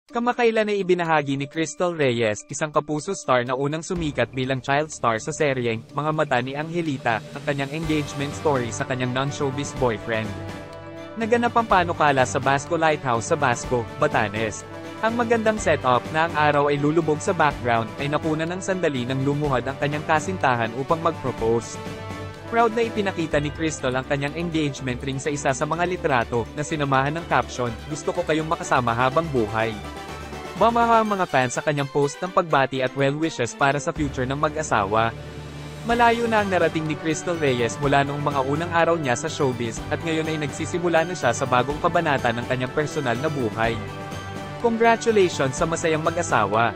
Kamakailan ay ibinahagi ni Crystal Reyes, isang kapuso star na unang sumikat bilang child star sa seryeng Mga Mata ni Angelita, ang kanyang engagement story sa kanyang non-showbiz boyfriend. Naganap ang panukala sa Basco Lighthouse sa Basco, Batanes. Ang magandang setup na ang araw ay lulubog sa background ay napunan ng sandali nang lumuhad ang kanyang kasintahan upang mag-propose. Proud na ipinakita ni Crystal ang kanyang engagement ring sa isa sa mga litrato na sinamahan ng caption, "Gusto ko kayong makasama habang buhay." Mamaha ang mga fans sa kanyang post ng pagbati at well wishes para sa future ng mag-asawa. Malayo na ang narating ni Crystal Reyes mula noong mga unang araw niya sa showbiz, at ngayon ay nagsisimula na siya sa bagong kabanata ng kanyang personal na buhay. Congratulations sa masayang mag-asawa!